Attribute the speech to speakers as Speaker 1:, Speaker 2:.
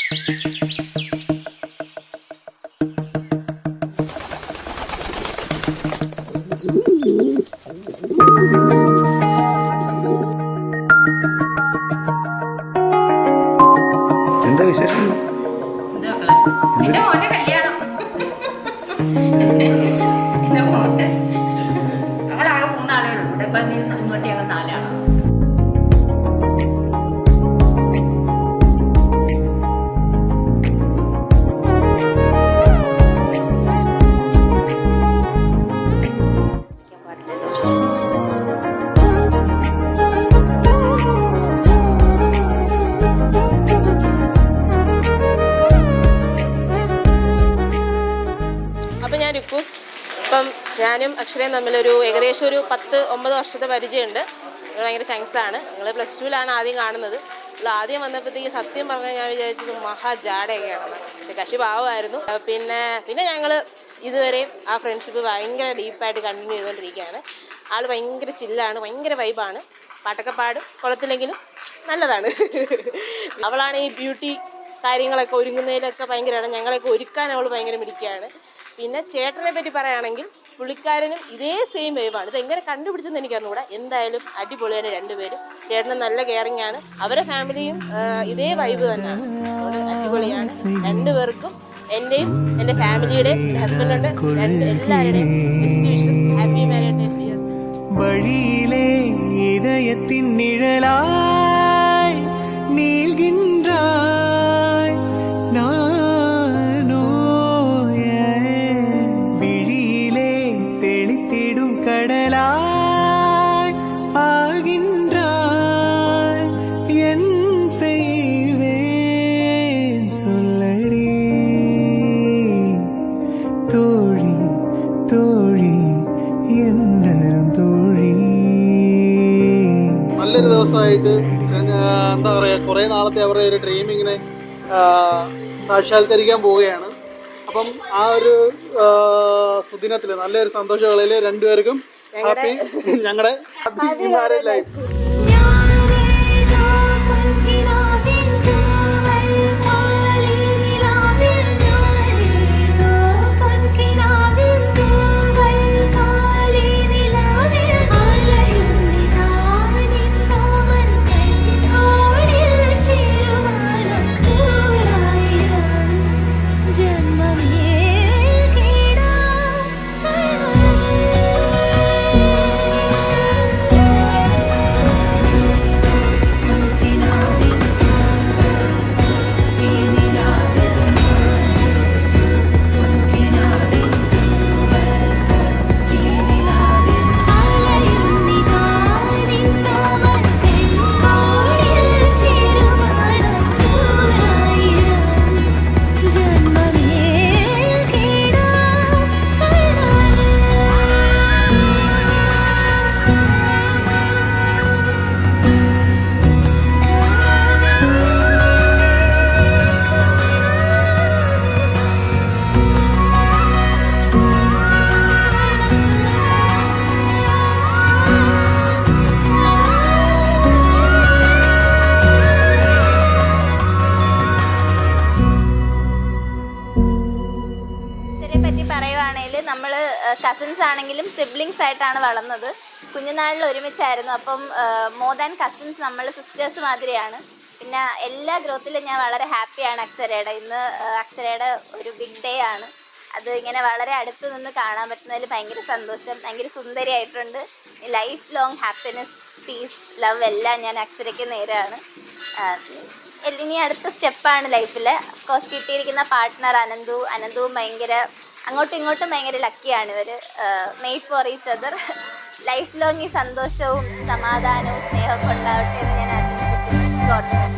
Speaker 1: എന്താ വിശേഷം?
Speaker 2: ഞങ്ങളാകെ 3 ആളേ ഉള്ളൂ. ഇവിടെ ഇപ്പം അങ്ങോട്ട് ഞങ്ങൾ 4 ആളാണ്.
Speaker 3: അപ്പം ഞാൻ രുക്കൂസ്. ഇപ്പം ഞാനും അക്ഷരയും തമ്മിലൊരു ഏകദേശം ഒരു 10-9 വർഷത്തെ പരിചയമുണ്ട്. ഭയങ്കര ചങ്സാണ്. ഞങ്ങൾ +2-ലാണ് ആദ്യം കാണുന്നത്. ആദ്യം വന്നപ്പോഴത്തേക്ക് സത്യം പറഞ്ഞാൽ ഞാൻ വിചാരിച്ചത് മഹാ ജാടയൊക്കെയാണെന്ന്. പക്ഷെ കക്ഷി പാവമായിരുന്നു. പിന്നെ ഞങ്ങൾ ഇതുവരെയും ആ ഫ്രണ്ട്ഷിപ്പ് ഭയങ്കര ഡീപ്പായിട്ട് കണ്ടിന്യൂ ചെയ്തുകൊണ്ടിരിക്കുകയാണ്. ആൾ ഭയങ്കര ചില്ലാണ്, ഭയങ്കര വൈബാണ്. പാട്ടൊക്കെ പാടും, കൊള്ളത്തില്ലെങ്കിലും നല്ലതാണ്. അവളാണ് ഈ ബ്യൂട്ടി കാര്യങ്ങളൊക്കെ ഒരുങ്ങുന്നതിലൊക്കെ ഭയങ്കരമാണ്. ഞങ്ങളെയൊക്കെ ഒരുക്കാൻ അവൾ ഭയങ്കര മിടിക്കുകയാണ്. പിന്നെ ചേട്ടനെ പറ്റി പറയുകയാണെങ്കിൽ പുള്ളിക്കാരനും ഇതേ സെയിം വൈബാണ്. ഇതെങ്ങനെ കണ്ടുപിടിച്ചെന്ന് എനിക്കറിഞ്ഞൂടാ. എന്തായാലും അടിപൊളിയാണ് രണ്ടുപേരും. ചേട്ടനും നല്ല കെയറിങ് ആണ്. അവരെ ഫാമിലിയും ഇതേ വൈബ് തന്നെയാണ്. അതുകൊണ്ട് അടിപൊളിയാണ് രണ്ടുപേർക്കും. എൻ്റെയും എൻ്റെ ഫാമിലിയുടെയും എൻ്റെ ഹസ്ബൻഡുണ്ട് എല്ലാവരുടെയും best wishes. Happy married life years.
Speaker 4: വഴിയിലെ இதயத்தின் நிழலாய் நீள்கின்றாய் நானோ விழியிலே தெளித்திடும் கடலாய் ஆகின்றாய் என் செய்வேன் சொல்லடி தோழி தோழி എന്നരും തോഴി.
Speaker 5: നല്ലൊരു ദിവസമായിട്ട് എന്താ പറയുക, കുറേ നാളത്തെ അവരുടെ ഒരു ഡ്രീം ഇങ്ങനെ സാക്ഷാത്കരിക്കാൻ പോവുകയാണ്. അപ്പം ആ ഒരു സുദിനത്തിൽ നല്ലൊരു സന്തോഷവേളയിൽ രണ്ടുപേർക്കും ഹാപ്പി ഞങ്ങളുടെ ഹാപ്പി മാരീഡ് ലൈഫ്.
Speaker 6: നമ്മൾ കസിൻസ് ആണെങ്കിലും സിബ്ലിങ്സ് ആയിട്ടാണ് വളർന്നത്. കുഞ്ഞുനാളിൽ ഒരുമിച്ചായിരുന്നു. അപ്പം മോർ ദാൻ കസിൻസ് നമ്മൾ സിസ്റ്റേഴ്സ് മാതിരിയാണ്. പിന്നെ എല്ലാ ഗ്രോത്തിലും ഞാൻ വളരെ ഹാപ്പിയാണ് അക്ഷരയുടെ. ഇന്ന് അക്ഷരയുടെ ഒരു ബിഗ് ഡേ ആണ്. അത് ഇങ്ങനെ വളരെ അടുത്ത് നിന്ന് കാണാൻ പറ്റുന്നതിൽ ഭയങ്കര സന്തോഷം. ഭയങ്കര സുന്ദരിയായിട്ടുണ്ട്. Life long happiness, peace, love എല്ലാം ഞാൻ അക്ഷരയ്ക്ക് നേരാണ്. ഇനി അടുത്ത സ്റ്റെപ്പാണ് ലൈഫിൽ. അഫ്കോഴ്സ് കിട്ടിയിരിക്കുന്ന പാർട്ട്ണർ അനന്തുവും ഭയങ്കര അങ്ങോട്ടും ഇങ്ങോട്ടും ഭയങ്കര ലക്കിയാണ് ഇവർ. Made for each other. Life long ഈ സന്തോഷവും സമാധാനവും സ്നേഹമൊക്കെ ഉണ്ടാവട്ടെ എന്ന് ഞാൻ ആശംസിക്കുന്നു. God bless.